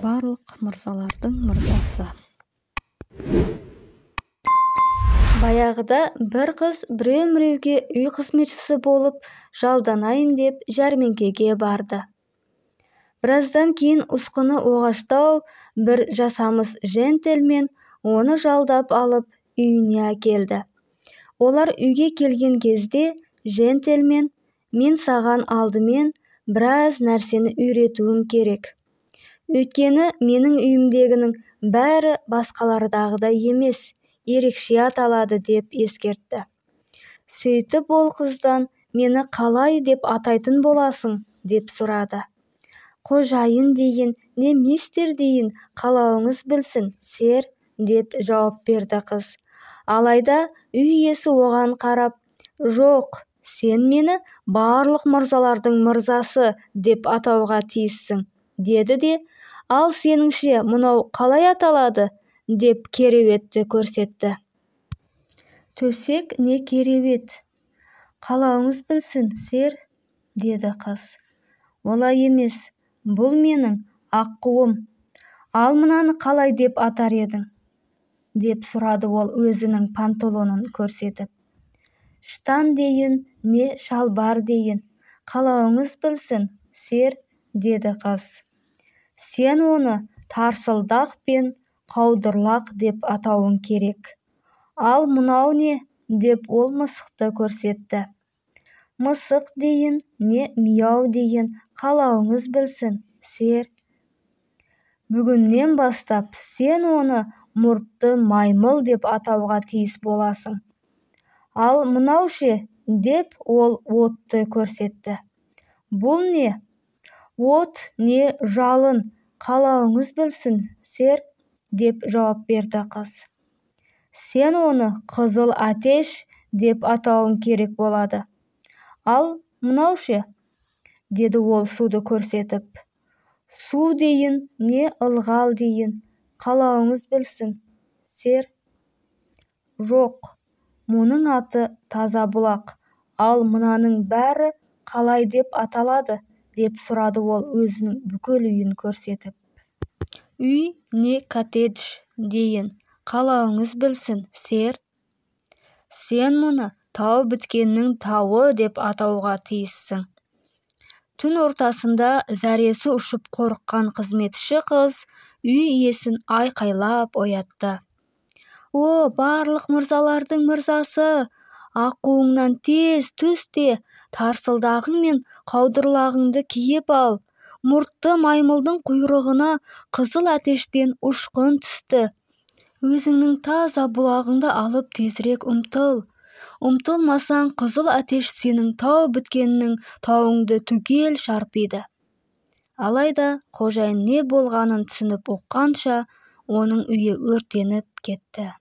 Барлық мырзалардың мырзасы. Баяғыда бір қыз біреу-міреуге үй қызметшісі болып жалданайын деп жәрмеңкеге барды. Біраздан кейін ұсқыны оғаштау бір жасамыс жентельмен оны жалдап алып үйіне әкелді. Олар үйге келген кезде жентельмен: «Мен саған алдымен біраз нәрсені үйретуім керек. Өйткені менің үйімдегінің бәрі басқалардағыдай емес, ерекше аталады» деп ескертті. Сөйтіп ол қыздан: «Мені қалай деп атайтын боласың?» деп сұрады. «Қожайын дейін не мистер дейін, қалауыңыз білсін, сэр» деп жауап берді қыз. Алайда үй иесі оған қарап: «Жоқ, сен мені барлық мырзалардың мырзасы деп атауға тиіссің» деді де: «Ал сеніңше мынау қалай аталады?» деп кереуетті көрсетті. «Төсек не кереует?» «Қалауыңыз білсін, сэр» деді қыз. «Олай емес, бұл менің аққуым. Ал мынаны қалай деп атар едің?» деп сұрады ол өзінің панталонын көрсетіп. «Штан дейін не шалбар дейін, қалауыңыз білсін, сэр» деді қыз. «Сен оны тарсылдақ пен қаудырлақ деп атауың керек. Ал мынау не?» деп ол мысықты көрсетті. «Мысық дейін не мияу дейін, қалауыңыз білсін, сэр. Бүгіннен бастап сен оны мұртты маймыл деп атауға тиіс боласың. Ал мынау ше?» деп ол отты көрсетті. «Бұл не?» «От не жалын, қалауыңыз білсін, сэр» деп жауап берді қыз. «Сен оны қызыл атеш деп атауың керек болады. Ал мынау ше?» деді ол суды көрсетіп. «Су дейін не ылғал дейін, қалауыңыз білсін, сэр». «Жоқ, мұның аты таза бұлақ. Ал мынаның бәрі қалай деп аталады?» деп сұрады ол өзінің бүкіл үйін көрсетіп. «Үй не коттедж дейін, қалауыңыз білсін, сэр. Сен мұны тау біткеннің тауы деп атауға тиіссің». Түн ортасында зәресі ұшып қорыққан қызметші қыз үй иесін айқайлап оятты. «О, барлық мырзалардың мырзасы! Аққуыңнан тез түс те, тарсылдағың мен қаудырлағыңды киіп ал. Мұртты маймылдың құйрығына қызыл әтештен ұшқын түсті. Өзіңнің таза бұлағыңды алып тезірек ұмтыл. Ұмтылмасаң, қызыл әтеш сенің тау біткеннің тауыңды түгел шарпиды». Алайда қожайын не болғанын түсініп ұққанша, оның үйі өртеніп кетті.